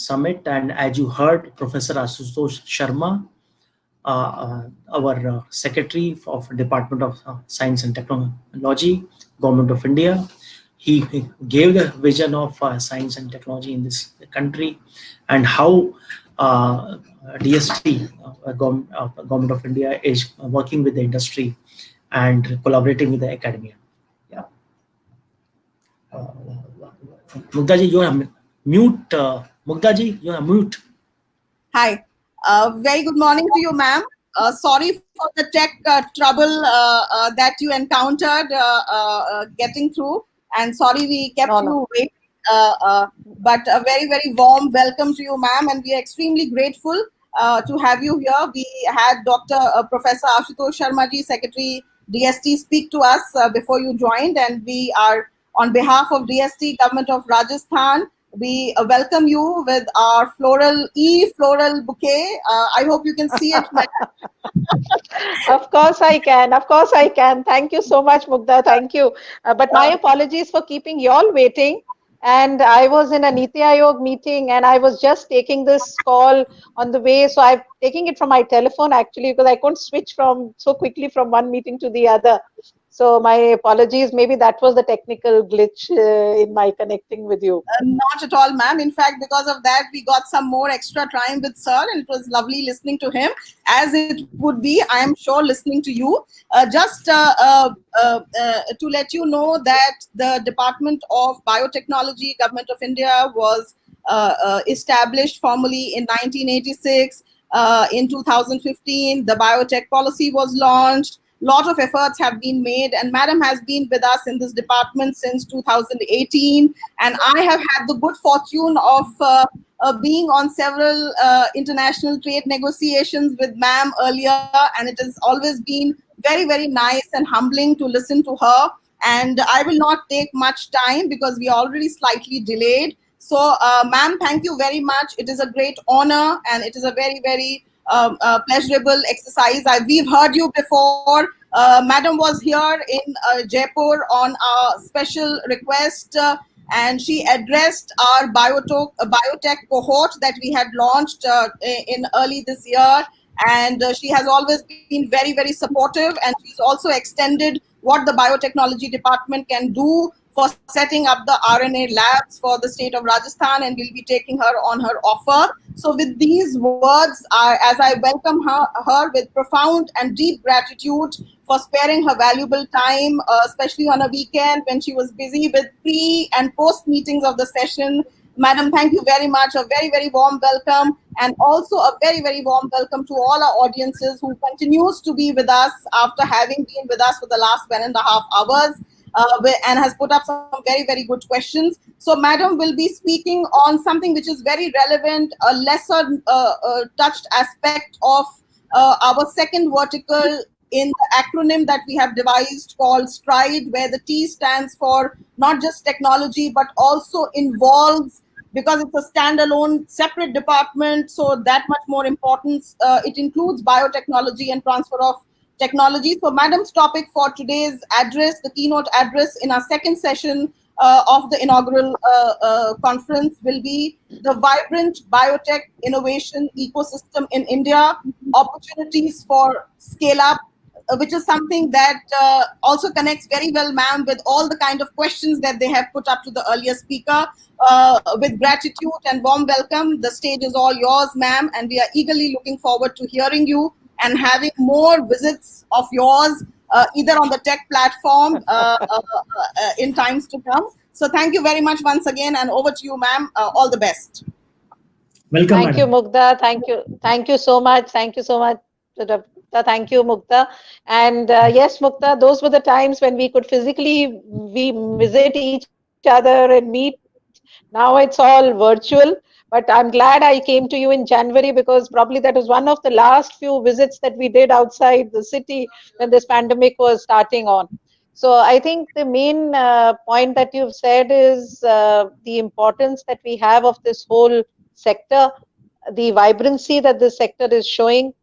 summit. And as you heard, Professor Ashutosh Sharma, our Secretary of Department of Science and Technology, Government of India, he gave the vision of science and technology in this country, and how DST, Government of India, is working with the industry and collaborating with the academia. Yeah. Mugdaji, you are mute. Mugdaji, you are mute. Hi. Very good morning to you, ma'am. Sorry for the tech trouble that you encountered getting through, and sorry we kept you waiting. But a very, very warm welcome to you, ma'am, and we are extremely grateful to have you here. We had Dr. Professor Ashutosh Sharma ji, Secretary DST, speak to us before you joined, and we are on behalf of DST, Government of Rajasthan. We welcome you with our floral bouquet. I hope you can see it. Of course I can. Of course I can. Thank you so much, Mugdha. Thank you. But my apologies for keeping you all waiting. And I was in a Niti Aayog meeting, and I was just taking this call on the way. So I'm taking it from my telephone actually, because I couldn't switch from so quickly from one meeting to the other. So my apologies. Maybe that was the technical glitch in my connecting with you. Not at all, ma'am. In fact, because of that, we got some more extra time with sir, and it was lovely listening to him, as it would be, I am sure, listening to you. Just to let you know that the Department of Biotechnology, Government of India, was established formally in 1986. In 2015, the biotech policy was launched. Lot of efforts have been made, and madam has been with us in this department since 2018, and I have had the good fortune of being on several international trade negotiations with ma'am earlier, and it has always been very, very nice and humbling to listen to her. And I will not take much time because we are already slightly delayed. So ma'am, thank you very much. It is a great honor, and it is a very, very pleasurable exercise. We've heard you before. Madam was here in Jaipur on a special request, and she addressed our biotech cohort that we had launched in early this year. And she has always been very, very supportive, and she's also extended what the biotechnology department can do for setting up the RNA labs for the state of Rajasthan, and we'll be taking her on her offer. So with these words, as I welcome her with profound and deep gratitude for sparing her valuable time, especially on a weekend when she was busy with pre and post meetings of the session. Madam, thank you very much. A very, very warm welcome, and also a very, very warm welcome to all our audiences who continues to be with us after having been with us for the last 1.5 hours. And has put up some very, very good questions. So madam will be speaking on something which is very relevant, a lesser touched aspect of our second vertical in the acronym that we have devised called STRIDE, where the T stands for not just technology, but also involves, because it's a standalone separate department, so that much more importance. It includes biotechnology and transfer of technology. So madam's topic for today's address, the keynote address in our second session of the inaugural conference, will be the vibrant biotech innovation ecosystem in India, opportunities for scale up, which is something that also connects very well, ma'am, with all the kind of questions that they have put up to the earlier speaker. With gratitude and warm welcome, the stage is all yours, ma'am, and we are eagerly looking forward to hearing you and having more visits of yours, either on the tech platform in times to come. So thank you very much once again, and over to you, ma'am. All the best. Welcome, thank you, Mugdha. Thank you so much. Thank you so much, thank you, Mugdha. And yes, Mugdha, those were the times when we could physically visit each other and meet. Now it's all virtual. But I'm glad I came to you in January, because probably that was one of the last few visits that we did outside the city when this pandemic was starting on. So I think the main point that you've said is the importance that we have of this whole sector, the vibrancy that this sector is showing,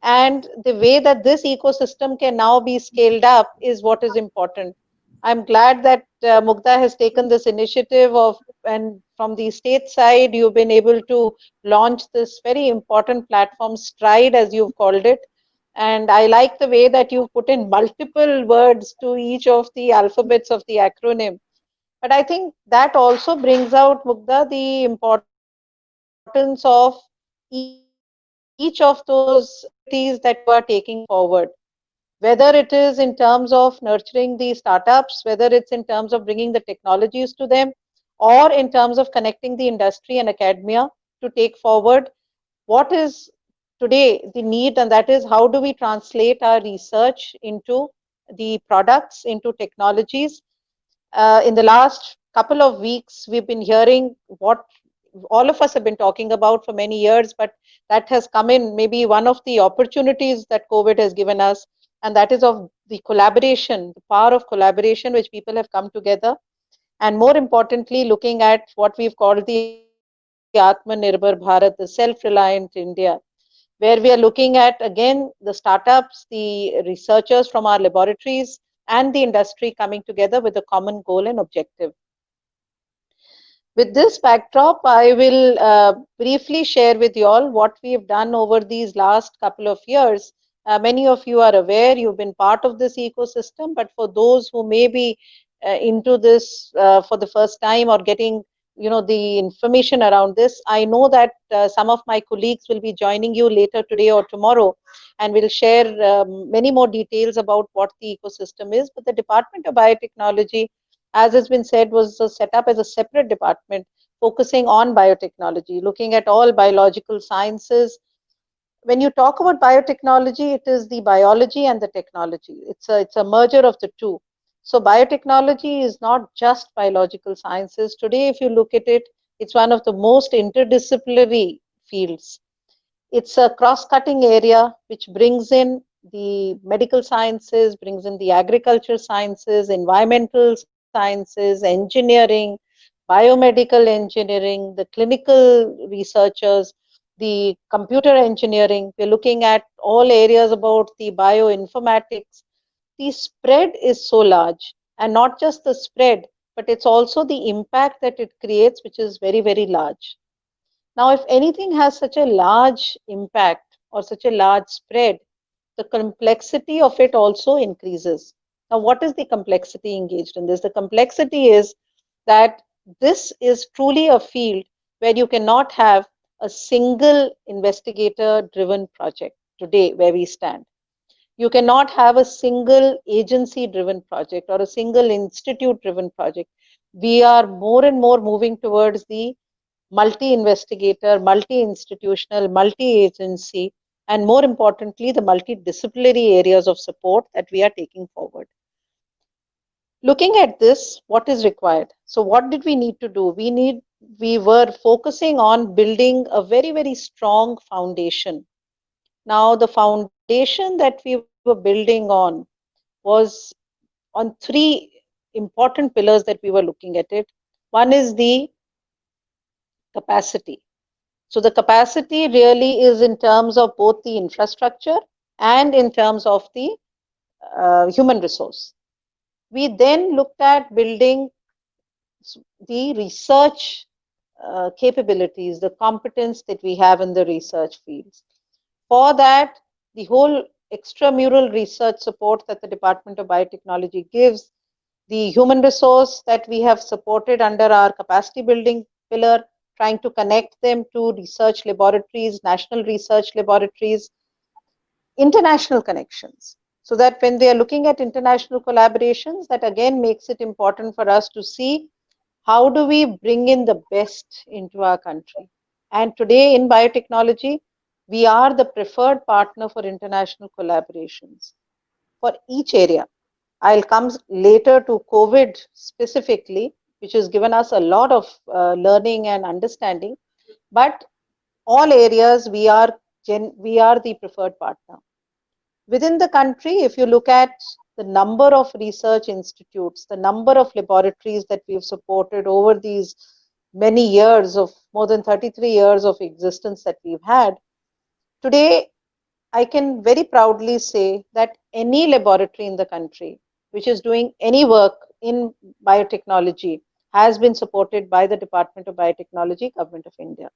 and the way that this ecosystem can now be scaled up is what is important. I'm glad that Mugdha has taken this initiative of, and from the state side, you've been able to launch this very important platform, Stride, as you've called it. And I like the way that you've put in multiple words to each of the alphabets of the acronym. But I think that also brings out, Mugdha, the importance of each of those activities that you are taking forward, whether it is in terms of nurturing the startups, whether it's in terms of bringing the technologies to them, or in terms of connecting the industry and academia to take forward what is today the need, and that is how do we translate our research into the products, into technologies. In the last couple of weeks, we've been hearing what all of us have been talking about for many years, but that has come in maybe one of the opportunities that COVID has given us, and that is of the collaboration, the power of collaboration, which people have come together. And more importantly, looking at what we've called the Atmanirbhar Bharat, the self-reliant India, where we are looking at, again, the startups, the researchers from our laboratories, and the industry coming together with a common goal and objective. With this backdrop, I will briefly share with you all what we have done over these last couple of years. Many of you are aware, you've been part of this ecosystem, but for those who may be into this for the first time or getting the information around this, I know that some of my colleagues will be joining you later today or tomorrow, and will share many more details about what the ecosystem is. But the Department of Biotechnology, as has been said, was set up as a separate department focusing on biotechnology, looking at all biological sciences. When you talk about biotechnology, it is the biology and the technology. It's a merger of the two. So biotechnology is not just biological sciences. Today, if you look at it, it's one of the most interdisciplinary fields. It's a cross-cutting area which brings in the medical sciences, brings in the agriculture sciences, environmental sciences, engineering, biomedical engineering, the clinical researchers, the computer engineering. We're looking at all areas about the bioinformatics. The spread is so large, and not just the spread, but it's also the impact that it creates, which is very, very large. Now, if anything has such a large impact or such a large spread, the complexity of it also increases. Now, what is the complexity engaged in this? The complexity is that this is truly a field where you cannot have a single investigator driven project today where we stand. You cannot have a single agency driven project or a single institute driven project. We are more and more moving towards the multi-investigator, multi-institutional, multi-agency, and more importantly, the multidisciplinary areas of support that we are taking forward. Looking at this, what is required? So what did we need to do? We were focusing on building a very, very strong foundation. Now, the foundation that we were building on was on three important pillars that we were looking at it. One is the capacity. So the capacity really is in terms of both the infrastructure and in terms of the human resource. We then looked at building the research capabilities, the competence that we have in the research fields. For that, the whole extramural research support that the Department of Biotechnology gives, the human resource that we have supported under our capacity building pillar, trying to connect them to research laboratories, national research laboratories, international connections, so that when they are looking at international collaborations, that again makes it important for us to see how do we bring in the best into our country. And today in biotechnology, we are the preferred partner for international collaborations for each area. I'll come later to COVID specifically, which has given us a lot of learning and understanding. But all areas, we are the preferred partner. Within the country, if you look at the number of research institutes, the number of laboratories that we've supported over these many years of more than 33 years of existence that we've had, today I can very proudly say that any laboratory in the country which is doing any work in biotechnology has been supported by the Department of Biotechnology, Government of India,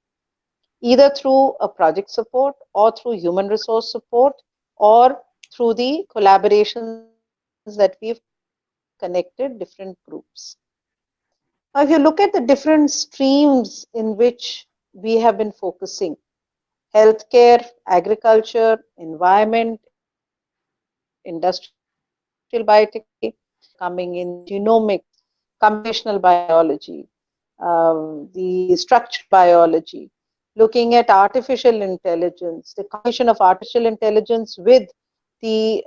either through a project support or through human resource support or through the collaborations that we've connected different groups. Now, if you look at the different streams in which we have been focusing, healthcare, agriculture, environment, industrial biotechnology, coming in genomics, computational biology, the structural biology, looking at artificial intelligence, the combination of artificial intelligence with the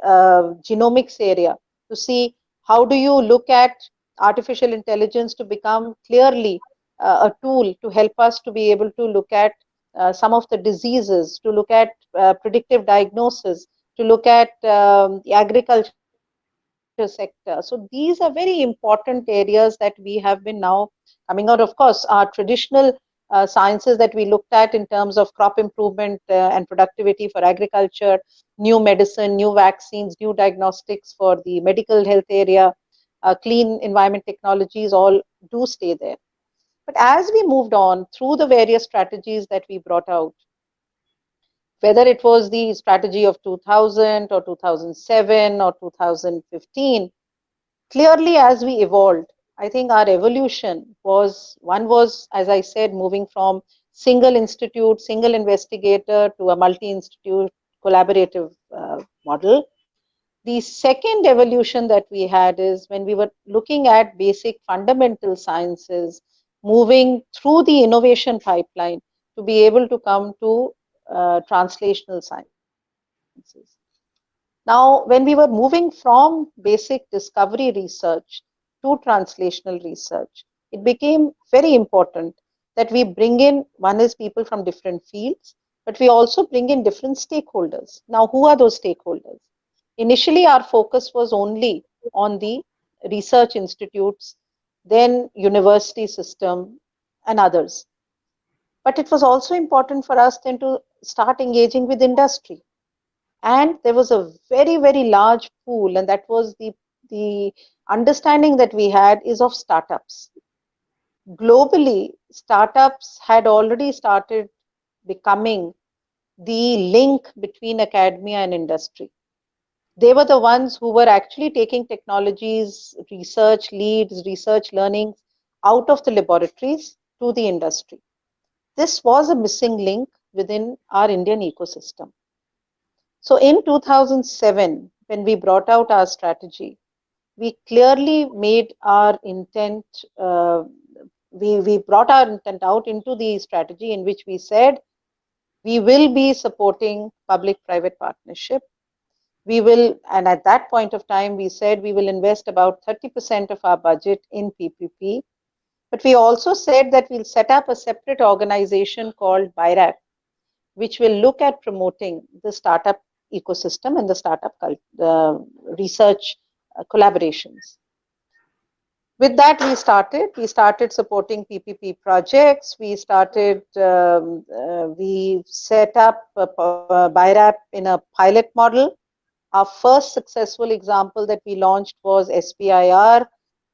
genomics area to see how do you look at artificial intelligence to become clearly a tool to help us to be able to look at some of the diseases, to look at predictive diagnosis, to look at the agriculture sector. So these are very important areas that we have been now coming out. Of course, our traditional sciences that we looked at in terms of crop improvement and productivity for agriculture, new medicine, new vaccines, new diagnostics for the medical health area, clean environment technologies all do stay there. But as we moved on through the various strategies that we brought out, whether it was the strategy of 2000 or 2007 or 2015, clearly as we evolved, I think our evolution was, one was, as I said, moving from single institute, single investigator to a multi-institute collaborative model. The second evolution that we had is when we were looking at basic fundamental sciences, moving through the innovation pipeline to be able to come to translational sciences. Now, when we were moving from basic discovery research to translational research, it became very important that we bring in, one is people from different fields, but we also bring in different stakeholders. Now, who are those stakeholders? Initially, our focus was only on the research institutes, then university system and others. But it was also important for us then to start engaging with industry. And there was a very, very large pool, and that was the understanding that we had is of startups. Globally, startups had already started becoming the link between academia and industry. They were the ones who were actually taking technologies, research leads, research learnings out of the laboratories to the industry. This was a missing link within our Indian ecosystem. So in 2007, when we brought out our strategy, we clearly made our intent, we brought our intent out into the strategy in which we said, we will be supporting public-private partnership. We will, and at that point of time, we said we will invest about 30% of our budget in PPP. But we also said that we'll set up a separate organization called BIRAP, which will look at promoting the startup ecosystem and the startup research collaborations. With that, we started supporting PPP projects. We started, we set up BIRAP in a pilot model. Our first successful example that we launched was SPIR,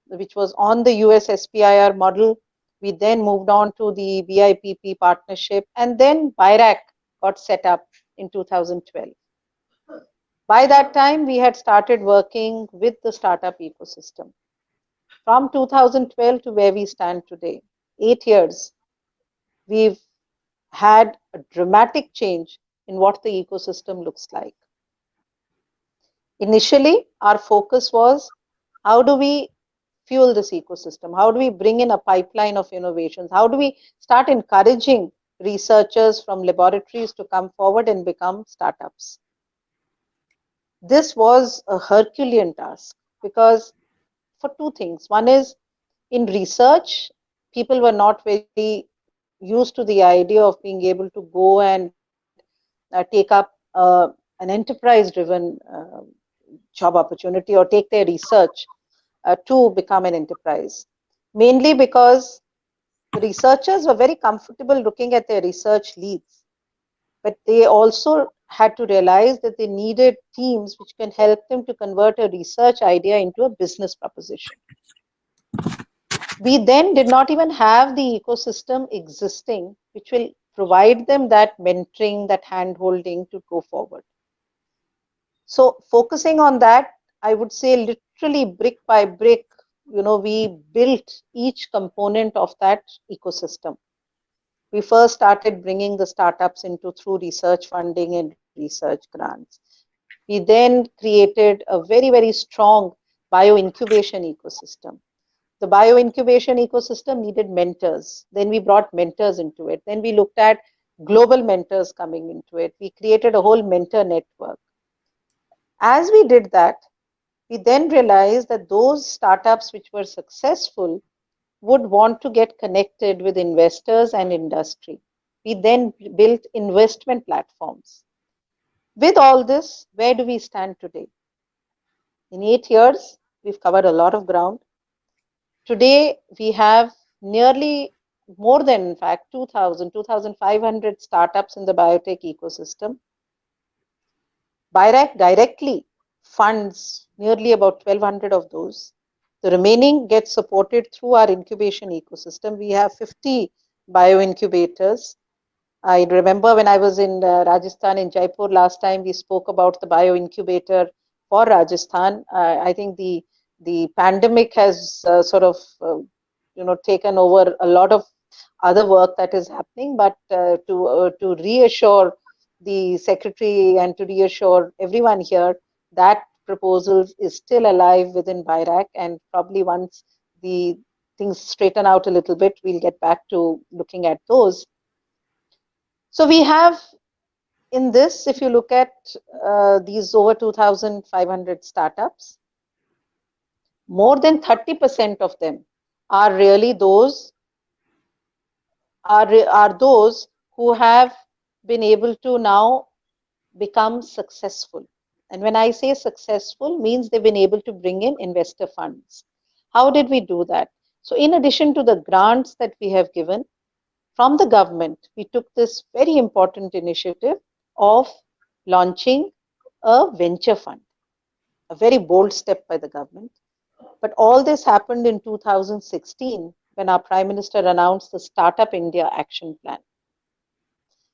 which was on the US SPIR model. We then moved on to the BIPP partnership, and then BIRAC got set up in 2012. By that time, we had started working with the startup ecosystem. From 2012 to where we stand today, 8 years, we've had a dramatic change in what the ecosystem looks like. Initially, our focus was how do we fuel this ecosystem? How do we bring in a pipeline of innovations? How do we start encouraging researchers from laboratories to come forward and become startups? This was a Herculean task because for two things. One is in research, people were not very used to the idea of being able to go and take up an enterprise-driven job opportunity or take their research to become an enterprise. Mainly because the researchers were very comfortable looking at their research leads, but they also had to realize that they needed teams which can help them to convert a research idea into a business proposition. We then did not even have the ecosystem existing, which will provide them that mentoring, that hand holding to go forward. So focusing on that, I would say literally brick by brick, we built each component of that ecosystem. We first started bringing the startups into through research funding and research grants. We then created a very, very strong bio incubation ecosystem. The bio incubation ecosystem needed mentors. Then we brought mentors into it. Then we looked at global mentors coming into it. We created a whole mentor network. As we did that, we then realized that those startups which were successful would want to get connected with investors and industry. We then built investment platforms. With all this, where do we stand today? In 8 years, we've covered a lot of ground. Today, we have nearly more than, in fact, 2,500 startups in the biotech ecosystem. BIRAC directly funds nearly about 1,200 of those. The remaining gets supported through our incubation ecosystem. We have 50 bio incubators. I remember when I was in Rajasthan, in Jaipur last time, we spoke about the bio incubator for Rajasthan. I think the pandemic has taken over a lot of other work that is happening. But to reassure the secretary and to reassure everyone here, that proposal is still alive within BIRAC, and probably once the things straighten out a little bit, we'll get back to looking at those. So we have in this, if you look at these over 2,500 startups, more than 30% of them are really those are those who have been able to now become successful. And when I say successful, means they've been able to bring in investor funds. How did we do that? So in addition to the grants that we have given from the government, we took this very important initiative of launching a venture fund, a very bold step by the government. But all this happened in 2016 when our Prime Minister announced the Startup India Action Plan.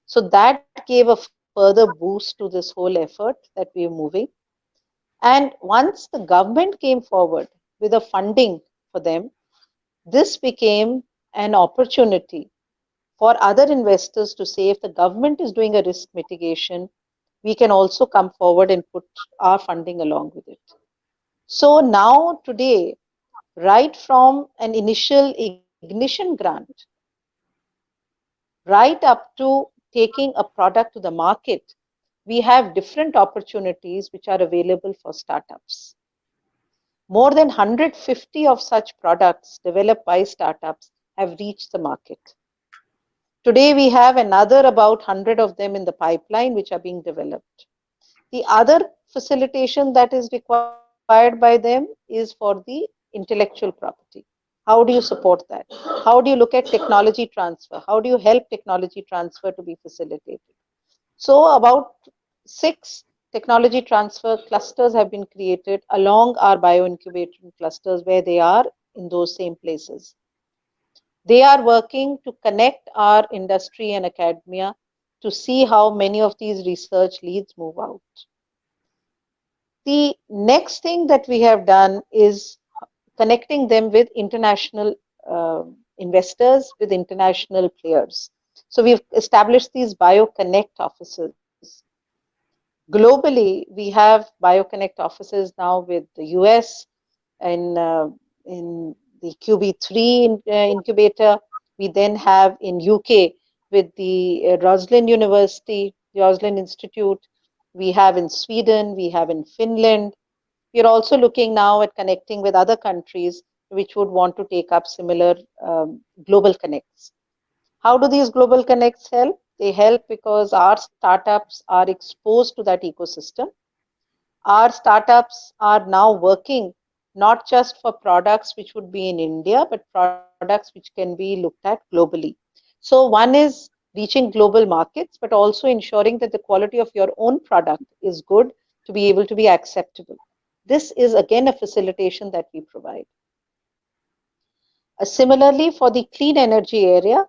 So that gave a further boost to this whole effort that we are moving. And once the government came forward with a funding for them, this became an opportunity for other investors to say, if the government is doing a risk mitigation, we can also come forward and put our funding along with it. So now today, right from an initial ignition grant, right up to taking a product to the market, we have different opportunities which are available for startups. More than 150 of such products developed by startups have reached the market. Today, we have another about 100 of them in the pipeline which are being developed. The other facilitation that is required by them is for the intellectual property. How do you support that? How do you look at technology transfer? How do you help technology transfer to be facilitated? So about 6 technology transfer clusters have been created along our bioincubation clusters where they are in those same places. They are working to connect our industry and academia to see how many of these research leads move out. The next thing that we have done is connecting them with international investors, with international players. So we've established these BioConnect offices. Globally, we have BioConnect offices now with the US and in the QB3 incubator. We then have in UK with the Roslin University, the Roslin Institute. We have in Sweden, we have in Finland. We are also looking now at connecting with other countries which would want to take up similar global connects. How do these global connects help? They help because our startups are exposed to that ecosystem. Our startups are now working not just for products which would be in India, but products which can be looked at globally. So one is reaching global markets, but also ensuring that the quality of your own product is good to be able to be acceptable. This is again a facilitation that we provide. Similarly, for the clean energy area,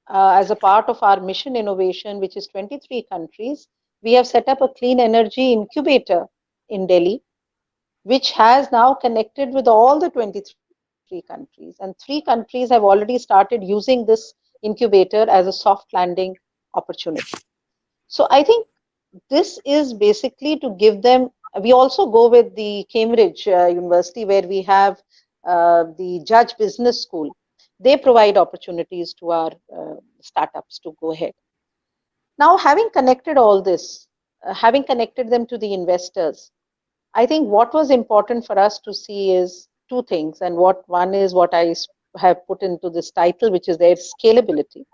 as a part of our mission innovation, which is 23 countries, we have set up a clean energy incubator in Delhi, which has now connected with all the 23 countries. And 3 countries have already started using this incubator as a soft landing opportunity. So I think this is basically to give them. We also go with the Cambridge University, where we have the Judge Business School. They provide opportunities to our startups to go ahead. Now, having connected all this, having connected them to the investors, I think what was important for us to see is 2 things. And one is what I have put into this title, which is their scalability.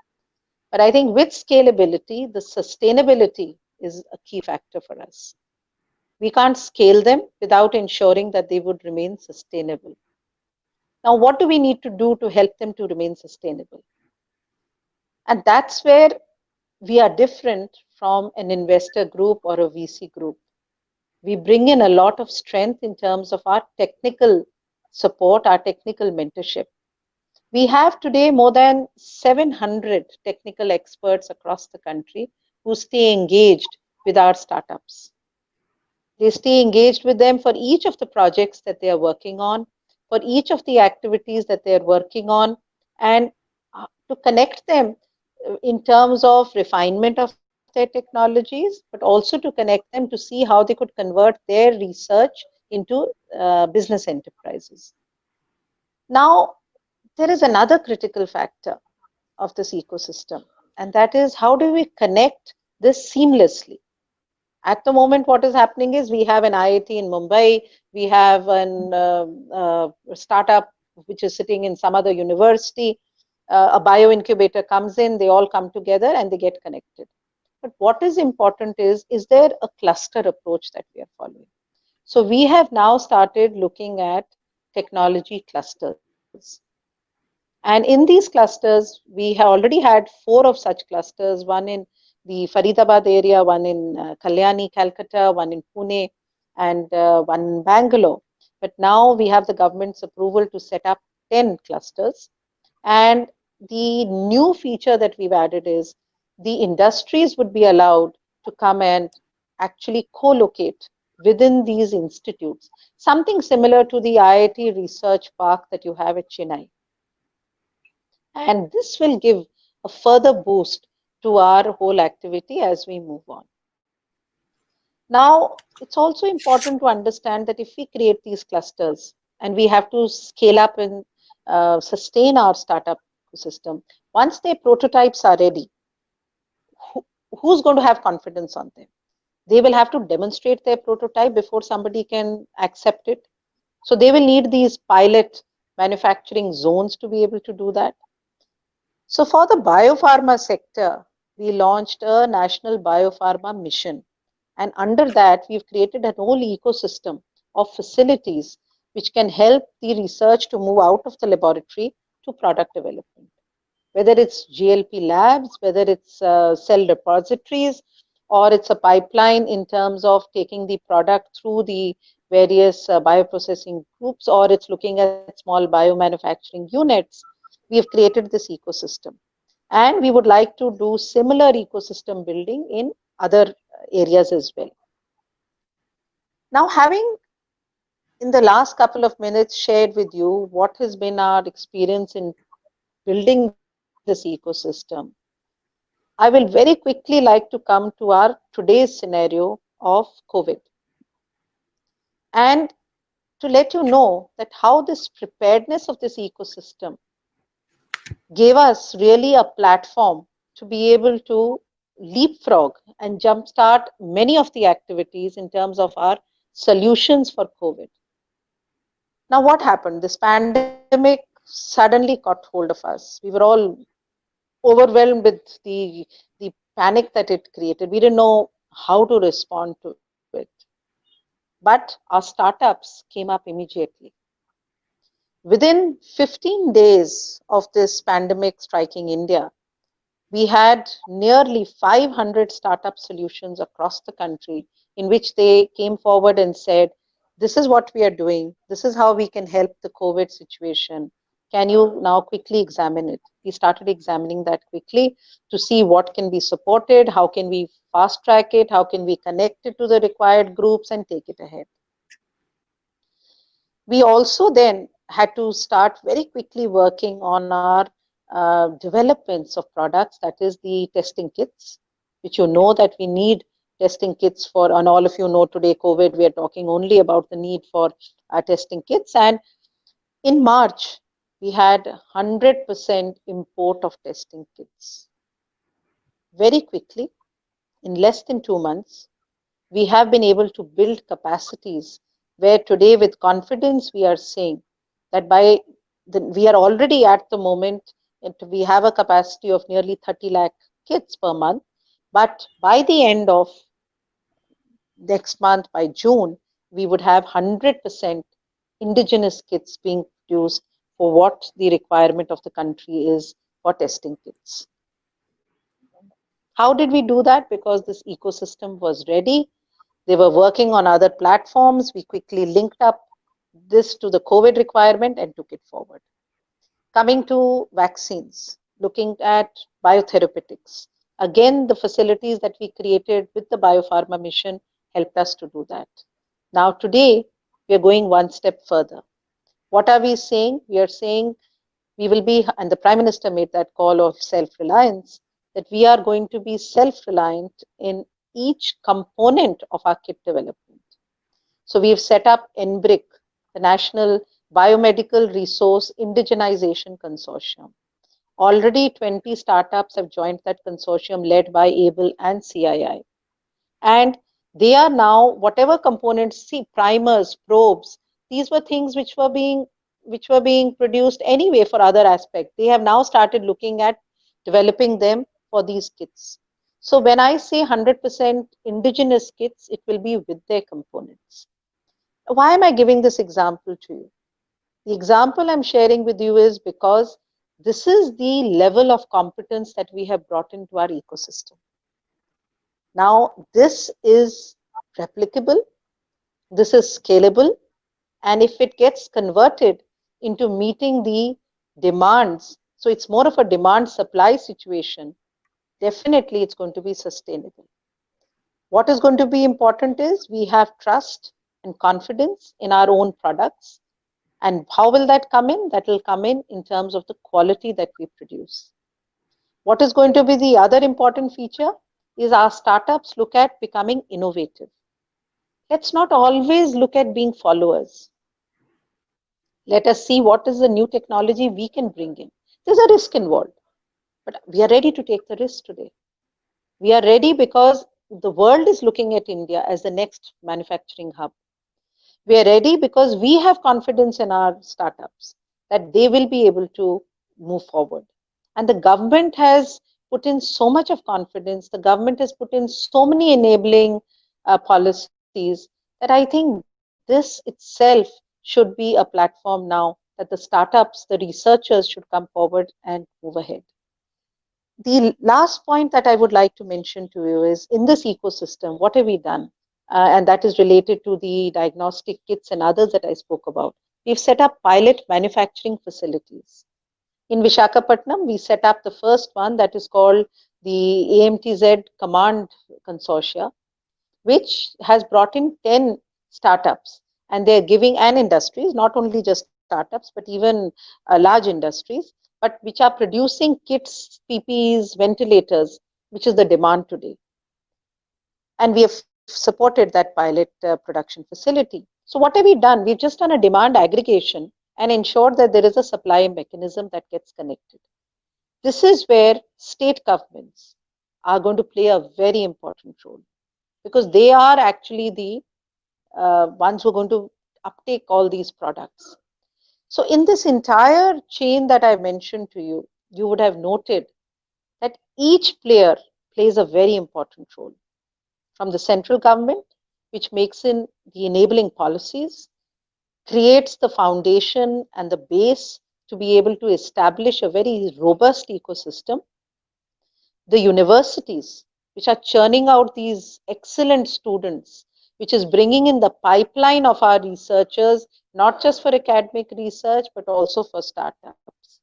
But I think with scalability, the sustainability is a key factor for us. We can't scale them without ensuring that they would remain sustainable. Now, what do we need to do to help them to remain sustainable? And that's where we are different from an investor group or a VC group. We bring in a lot of strength in terms of our technical support, our technical mentorship. We have today more than 700 technical experts across the country who stay engaged with our startups. They stay engaged with them for each of the projects that they are working on, for each of the activities that they are working on, and to connect them in terms of refinement of their technologies, but also to connect them to see how they could convert their research into business enterprises. Now, there is another critical factor of this ecosystem, and that is how do we connect this seamlessly? At the moment, what is happening is we have an IIT in Mumbai, we have a startup which is sitting in some other university, a bio incubator comes in, they all come together and they get connected. But what is important is there a cluster approach that we are following? So we have now started looking at technology clusters. And in these clusters, we have already had 4 of such clusters, one in the Faridabad area, one in Kalyani, Calcutta, one in Pune, and one in Bangalore. But now we have the government's approval to set up 10 clusters. And the new feature that we've added is the industries would be allowed to come and actually co-locate within these institutes, something similar to the IIT Research Park that you have at Chennai. And this will give a further boost to our whole activity as we move on. Now, it's also important to understand that if we create these clusters and we have to scale up and sustain our startup ecosystem, once their prototypes are ready, who's going to have confidence on them? They will have to demonstrate their prototype before somebody can accept it. So they will need these pilot manufacturing zones to be able to do that. So for the biopharma sector, we launched a national biopharma mission. And under that, we've created a whole ecosystem of facilities which can help the research to move out of the laboratory to product development. Whether it's GLP labs, whether it's cell repositories, or it's a pipeline in terms of taking the product through the various bioprocessing groups, or it's looking at small biomanufacturing units, we have created this ecosystem. And we would like to do similar ecosystem building in other areas as well. Now, having in the last couple of minutes shared with you what has been our experience in building this ecosystem, I will very quickly like to come to our today's scenario of COVID. And to let you know that how this preparedness of this ecosystem gave us really a platform to be able to leapfrog and jumpstart many of the activities in terms of our solutions for COVID. Now, what happened? This pandemic suddenly got hold of us. We were all overwhelmed with the panic that it created. We didn't know how to respond to it. But our startups came up immediately. Within 15 days of this pandemic striking India, we had nearly 500 startup solutions across the country in which they came forward and said, this is what we are doing. This is how we can help the COVID situation. Can you now quickly examine it? We started examining that quickly to see what can be supported, how can we fast track it, how can we connect it to the required groups and take it ahead. We also then had to start very quickly working on our developments of products, that is the testing kits, which you know that we need testing kits for, and all of you know today COVID, we are talking only about the need for testing kits. And in March, we had 100% import of testing kits. Very quickly, in less than 2 months, we have been able to build capacities where today with confidence we are saying that we are already at the moment, we have a capacity of nearly 30 lakh kits per month, but by the end of next month, by June, we would have 100% indigenous kits being produced for what the requirement of the country is for testing kits. How did we do that? Because this ecosystem was ready. They were working on other platforms. We quickly linked up this to the COVID requirement and took it forward. Coming to vaccines, looking at biotherapeutics. Again, the facilities that we created with the Biopharma mission helped us to do that. Now, today, we are going one step further. What are we saying? We are saying we will be, and the Prime Minister made that call of self-reliance, that we are going to be self-reliant in each component of our kit development. So we've set up NBRIC, the National Biomedical Resource Indigenization Consortium. Already 20 startups have joined that consortium led by ABLE and CII. And they are now, whatever components, see, primers, probes, these were things which were being produced anyway for other aspects. They have now started looking at developing them for these kits. So when I say 100% indigenous kits, it will be with their components. Why am I giving this example to you? The example I'm sharing with you is because this is the level of competence that we have brought into our ecosystem. Now, this is replicable, this is scalable, and if it gets converted into meeting the demands, so it's more of a demand supply situation, definitely it's going to be sustainable. What is going to be important is we have trust and confidence in our own products. And how will that come in? That will come in terms of the quality that we produce. What is going to be the other important feature is our startups look at becoming innovative. Let's not always look at being followers. Let us see what is the new technology we can bring in. There's a risk involved, but we are ready to take the risk today. We are ready because the world is looking at India as the next manufacturing hub. We are ready because we have confidence in our startups that they will be able to move forward. And the government has put in so much of confidence. The government has put in so many enabling policies that I think this itself should be a platform now that the startups, the researchers should come forward and move ahead. The last point that I would like to mention to you is in this ecosystem, what have we done? And that is related to the diagnostic kits and others that I spoke about. We've set up pilot manufacturing facilities. In Visakhapatnam, we set up the first one that is called the AMTZ Command Consortia, which has brought in 10 startups, and they're giving, and industries, not only just startups, but even large industries, but which are producing kits, PPEs, ventilators, which is the demand today. And we have supported that pilot production facility. So what have we done? We've just done a demand aggregation and ensured that there is a supply mechanism that gets connected. This is where state governments are going to play a very important role, because they are actually the ones who are going to uptake all these products. So in this entire chain that I mentioned to you, you would have noted that each player plays a very important role. From the central government, which makes in the enabling policies, creates the foundation and the base to be able to establish a very robust ecosystem. The universities, which are churning out these excellent students which is bringing in the pipeline of our researchers, not just for academic research, but also for startups.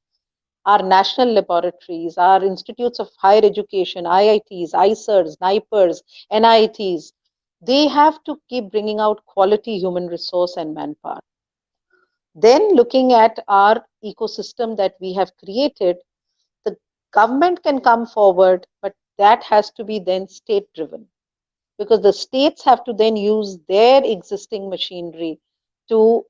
Our national laboratories, our institutes of higher education, IITs, ICERs, NIPERs, NITs, they have to keep bringing out quality human resource and manpower. Then looking at our ecosystem that we have created, the government can come forward, but that has to be then state driven, because the states have to then use their existing machinery to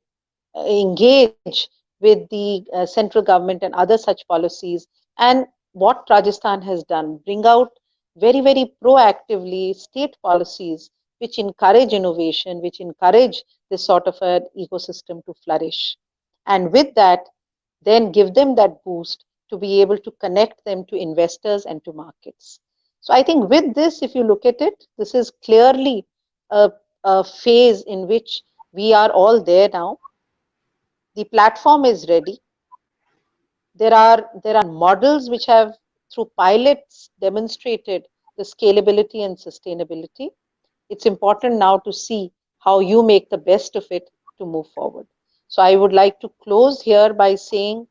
engage with the central government and other such policies. And what Rajasthan has done, bring out very, very proactively state policies which encourage innovation, which encourage this sort of an ecosystem to flourish. And with that, then give them that boost to be able to connect them to investors and to markets. So I think with this, if you look at it, this is clearly a phase in which we are all there now. The platform is ready. There are models which have, through pilots, demonstrated the scalability and sustainability. It's important now to see how you make the best of it to move forward. So I would like to close here by saying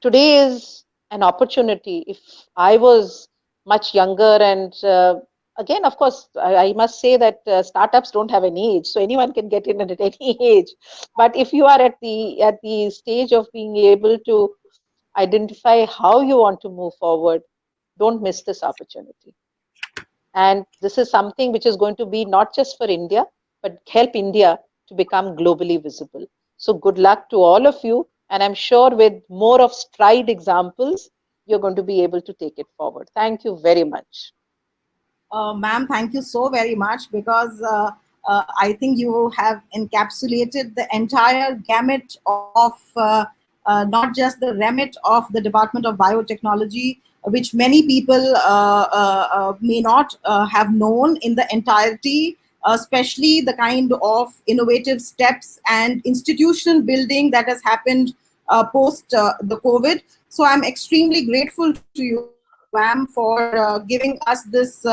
today is an opportunity. If I was much younger, and again, of course, I must say that startups don't have an age, so anyone can get in at any age. But if you are at the stage of being able to identify how you want to move forward, don't miss this opportunity. And this is something which is going to be not just for India, but help India to become globally visible. So good luck to all of you. And I'm sure with more of stride examples, you're going to be able to take it forward. Thank you very much. Ma'am, thank you so very much, because I think you have encapsulated the entire gamut of not just the remit of the Department of Biotechnology, which many people may not have known in the entirety, especially the kind of innovative steps and institutional building that has happened post the COVID. So I'm extremely grateful to you, ma'am, for giving us this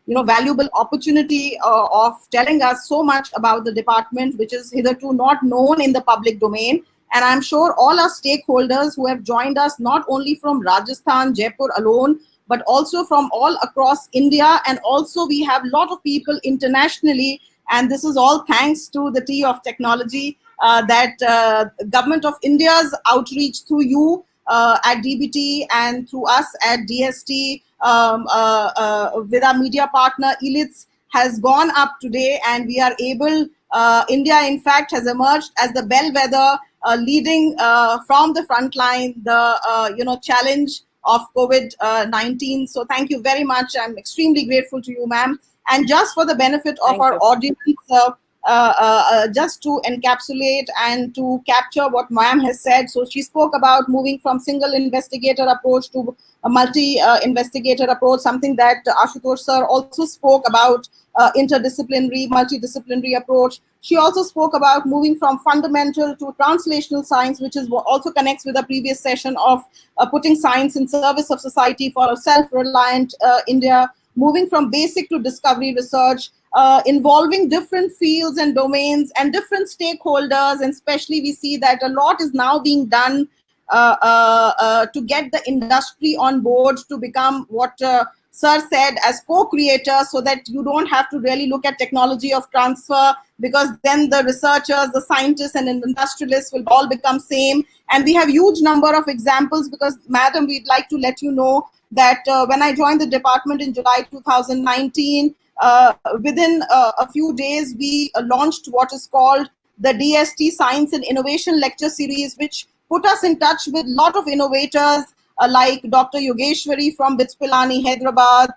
valuable opportunity of telling us so much about the department, which is hitherto not known in the public domain. And I'm sure all our stakeholders who have joined us, not only from Rajasthan, Jaipur alone, but also from all across India. And also we have a lot of people internationally. And this is all thanks to the T of Technology, that Government of India's outreach through you at DBT and through us at DST, with our media partner ELITS, has gone up today, and we are able, India in fact has emerged as the bellwether, leading from the front line the challenge of COVID-19. So thank you very much. I'm extremely grateful to you, ma'am. And just for the benefit of our audience, just to encapsulate and to capture what ma'am has said. So she spoke about moving from single investigator approach to a multi-investigator approach, something that Ashutosh sir also spoke about, interdisciplinary, multidisciplinary approach. She also spoke about moving from fundamental to translational science, which is what also connects with the previous session of putting science in service of society for a self-reliant India, moving from basic to discovery research, involving different fields and domains and different stakeholders. And especially we see that a lot is now being done to get the industry on board to become what Sir said as co-creators, so that you don't have to really look at technology of transfer, because then the researchers, the scientists and industrialists will all become same. And we have huge number of examples, because madam, we'd like to let you know that when I joined the department in July 2019, within a few days, we launched what is called the DST Science and Innovation Lecture Series, which put us in touch with a lot of innovators like Dr. Yogeshwari from BITS Pilani, Hyderabad,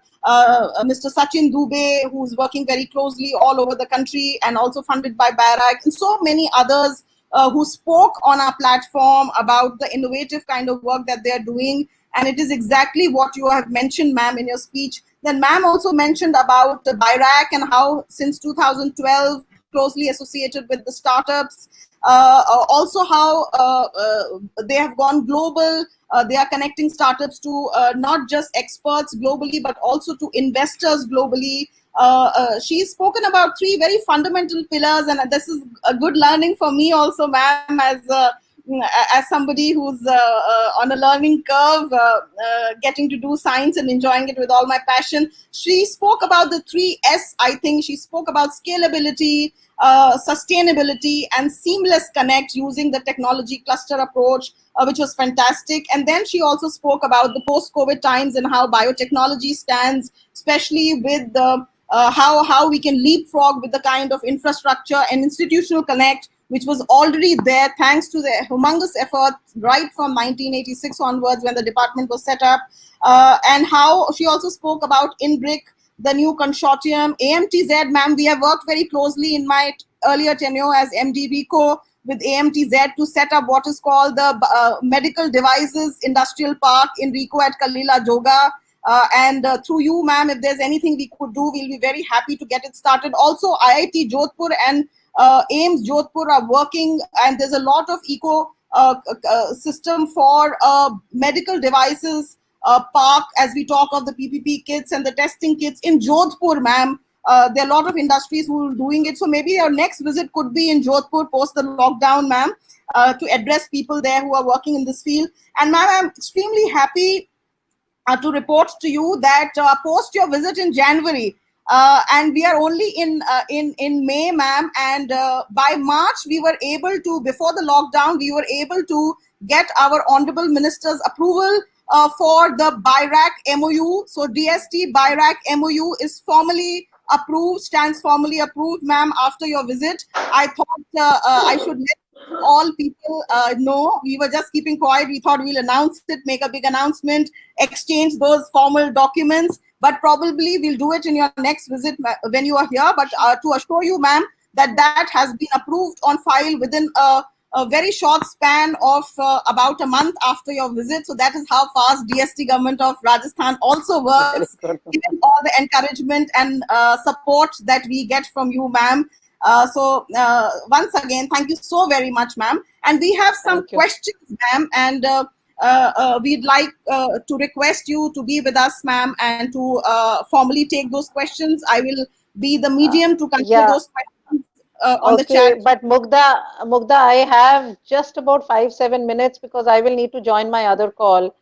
Mr. Sachin Dubey, who's working very closely all over the country and also funded by BIRAC, and so many others who spoke on our platform about the innovative kind of work that they're doing. And it is exactly what you have mentioned, ma'am, in your speech. Then ma'am also mentioned about the BIRAC and how since 2012, closely associated with the startups, also how they have gone global. They are connecting startups to not just experts globally, but also to investors globally. She's spoken about three very fundamental pillars, and this is a good learning for me also, ma'am, as somebody who's on a learning curve, getting to do science and enjoying it with all my passion. She spoke about the three S, I think. She spoke about scalability, sustainability, and seamless connect using the technology cluster approach, which was fantastic. And then she also spoke about the post-COVID times and how biotechnology stands, especially with the how we can leapfrog with the kind of infrastructure and institutional connect which was already there thanks to the humongous effort right from 1986 onwards when the department was set up, and how she also spoke about INBRIC, the new consortium. AMTZ, ma'am, we have worked very closely in my earlier tenure as MD RICO with AMTZ to set up what is called the Medical Devices Industrial Park in RICO at Kalila Joga. And through you, ma'am, if there's anything we could do, we'll be very happy to get it started. Also, IIT Jodhpur and AIIMS Jodhpur are working, and there's a lot of eco system for medical devices park as we talk of the PPP kits and the testing kits in Jodhpur, ma'am. There are a lot of industries who are doing it. So maybe our next visit could be in Jodhpur post the lockdown, ma'am, to address people there who are working in this field. And ma'am, I'm extremely happy to report to you that post your visit in January, and we are only in May, ma'am, and by March we were able to, before the lockdown, we were able to get our Honorable Minister's approval for the BIRAC MOU. So DST BIRAC MOU is formally approved, stands formally approved, ma'am, after your visit. I thought I should let all people know. We were just keeping quiet. We thought we'll announce it, make a big announcement, exchange those formal documents, but probably we'll do it in your next visit when you are here. But to assure you, ma'am, that has been approved on file within a very short span of about a month after your visit. So that is how fast DST government of Rajasthan also works, given all the encouragement and support that we get from you, ma'am. So once again, thank you so very much, ma'am. And we have some questions, ma'am, and we'd like to request you to be with us, ma'am, and to formally take those questions. I will be the medium to consider those questions on the chat. But Mugdha, I have just about 5-7 minutes because I will need to join my other call,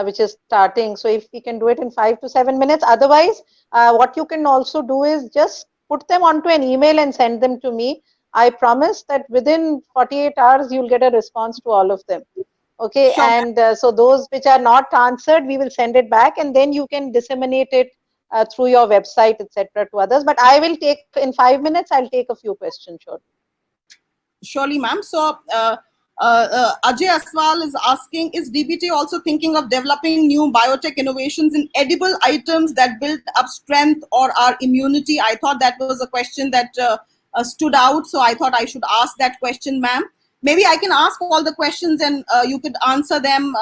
which is starting. So if we can do it in 5 to 7 minutes. Otherwise, what you can also do is just put them onto an email and send them to me. I promise that within 48 hours, you'll get a response to all of them. Okay, sure. And so those which are not answered, we will send it back, and then you can disseminate it through your website, etc., to others. But I will take, in 5 minutes, I'll take a few questions, sure. Surely, ma'am. So Ajay Aswal is asking, is DBT also thinking of developing new biotech innovations in edible items that build up strength or our immunity? I thought that was a question that stood out, so I thought I should ask that question, ma'am. Maybe I can ask all the questions and you could answer them.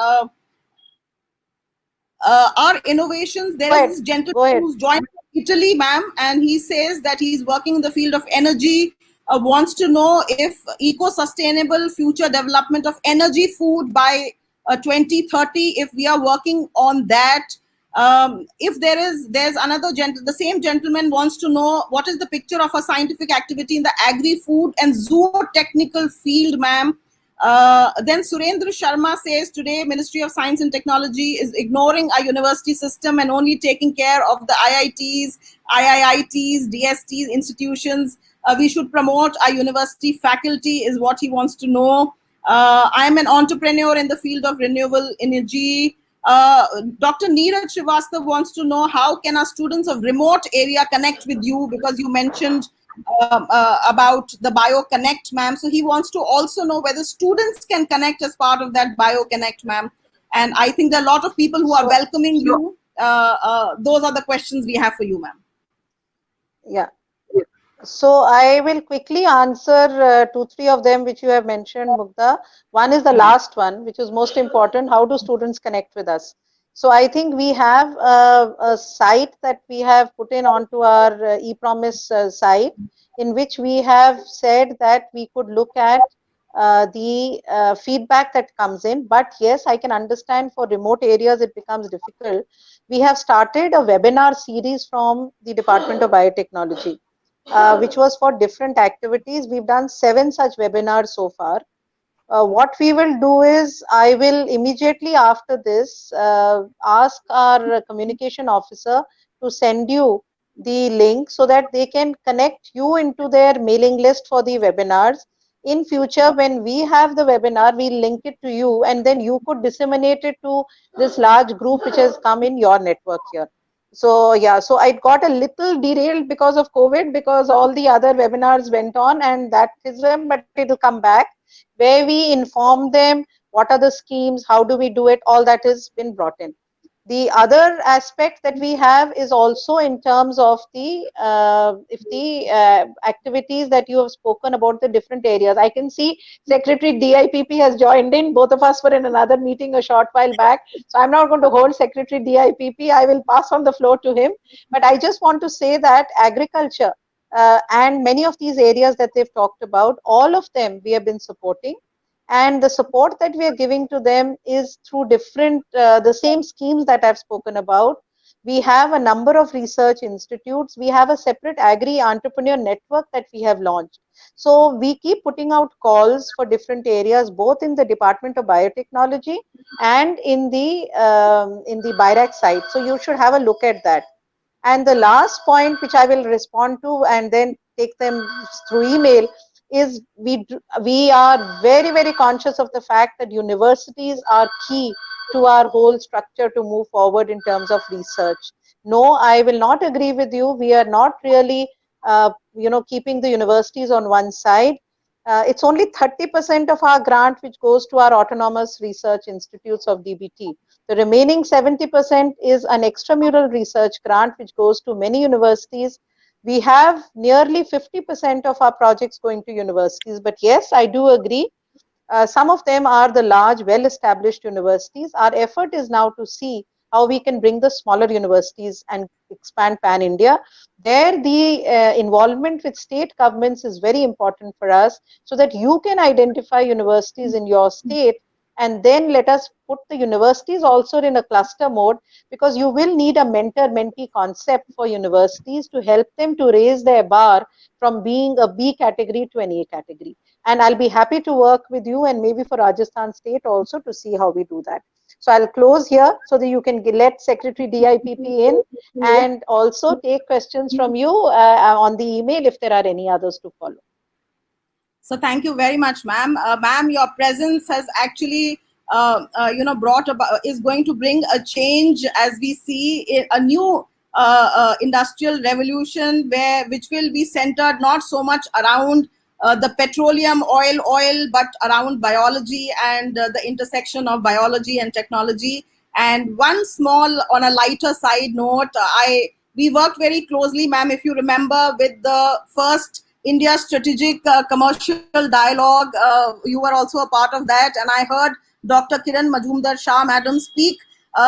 Our innovations, there is this gentleman who's joined from Italy, ma'am, and he says that he's working in the field of energy, wants to know if eco-sustainable future development of energy food by 2030, if we are working on that. If there's another the same gentleman wants to know what is the picture of a scientific activity in the agri-food and zootechnical field, ma'am. Then Surendra Sharma says today Ministry of Science and Technology is ignoring our university system and only taking care of the IITs, IIITs, DSTs, institutions. We should promote our university faculty is what he wants to know. I'm an entrepreneur in the field of renewable energy. Dr. Neeraj Srivastava wants to know how can our students of remote area connect with you, because you mentioned about the BioConnect, ma'am. So he wants to also know whether students can connect as part of that BioConnect, ma'am. And I think there are a lot of people who are welcoming you. Those are the questions we have for you, ma'am. Yeah. So I will quickly answer 2-3 of them which you have mentioned, Mugdha. One is the last one, which is most important. How do students connect with us? So I think we have a site that we have put in onto our ePromise site, in which we have said that we could look at the feedback that comes in. But yes, I can understand for remote areas it becomes difficult. We have started a webinar series from the Department of Biotechnology, which was for different activities. We've done 7 such webinars so far. What we will do is, I will immediately after this ask our communication officer to send you the link so that they can connect you into their mailing list for the webinars. In future, when we have the webinar, we'll link it to you, and then you could disseminate it to this large group which has come in your network here. So yeah, so I got a little derailed because of COVID, because all the other webinars went on, and that is them, but it'll come back, where we inform them what are the schemes, how do we do it, all that has been brought in. The other aspect that we have is also in terms of the activities that you have spoken about, the different areas. I can see Secretary DIPP has joined in. Both of us were in another meeting a short while back, so I'm not going to hold Secretary DIPP. I will pass on the floor to him. But I just want to say that agriculture and many of these areas that they've talked about, all of them we have been supporting. And the support that we are giving to them is through different, the same schemes that I've spoken about. We have a number of research institutes. We have a separate agri-entrepreneur network that we have launched. So we keep putting out calls for different areas, both in the Department of Biotechnology and in the BIRAC site. So you should have a look at that. And the last point which I will respond to and then take them through email is we are very, very conscious of the fact that universities are key to our whole structure to move forward in terms of research. No, I will not agree with you. We are not really, keeping the universities on one side. It's only 30% of our grant which goes to our autonomous research institutes of DBT. The remaining 70% is an extramural research grant which goes to many universities. We have nearly 50% of our projects going to universities. But yes, I do agree. Some of them are the large, well-established universities. Our effort is now to see how we can bring the smaller universities and expand pan-India. There, the involvement with state governments is very important for us, so that you can identify universities in your state, and then let us put the universities also in a cluster mode, because you will need a mentor-mentee concept for universities to help them to raise their bar from being a B category to an A category. And I'll be happy to work with you and maybe for Rajasthan State also to see how we do that. So I'll close here so that you can let Secretary DIPP in and also take questions from you on the email if there are any others to follow. So thank you very much, ma'am. Ma'am, your presence has actually, brought about, is going to bring a change as we see a new industrial revolution which will be centered not so much around the petroleum oil, but around biology and the intersection of biology and technology. And one small, on a lighter side note, we worked very closely, ma'am, if you remember, with the first India Strategic Commercial Dialogue. You were also a part of that, and I heard Dr. Kiran Majumdar Shah, madam, speak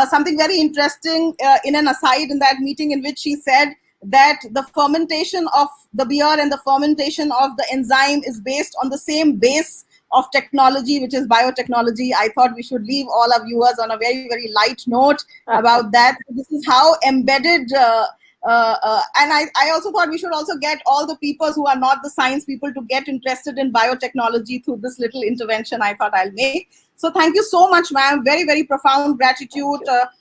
something very interesting in an aside in that meeting, in which she said that the fermentation of the beer and the fermentation of the enzyme is based on the same base of technology, which is biotechnology. I thought we should leave all our viewers on a very, very light note about that. This is how embedded and I also thought we should also get all the people who are not the science people to get interested in biotechnology through this little intervention I thought I'll make. So thank you so much, ma'am. Very, very profound gratitude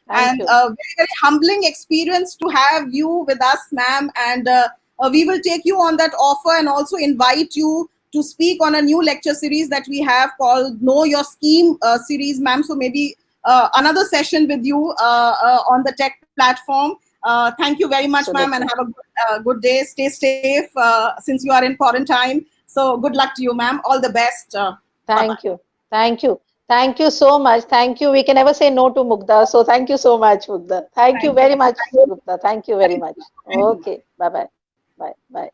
and a very, very humbling experience to have you with us, ma'am. And we will take you on that offer and also invite you to speak on a new lecture series that we have called Know Your Scheme series, ma'am. So maybe another session with you on the tech platform. Thank you very much, ma'am, and have a good day. Stay safe since you are in quarantine. So good luck to you, ma'am. All the best. Thank you. Thank you. Thank you so much. Thank you. We can never say no to Mugdha. So thank you so much, Mugdha. Thank you very much, Mugdha. Thank you very much. Okay. Bye-bye. Bye. Bye.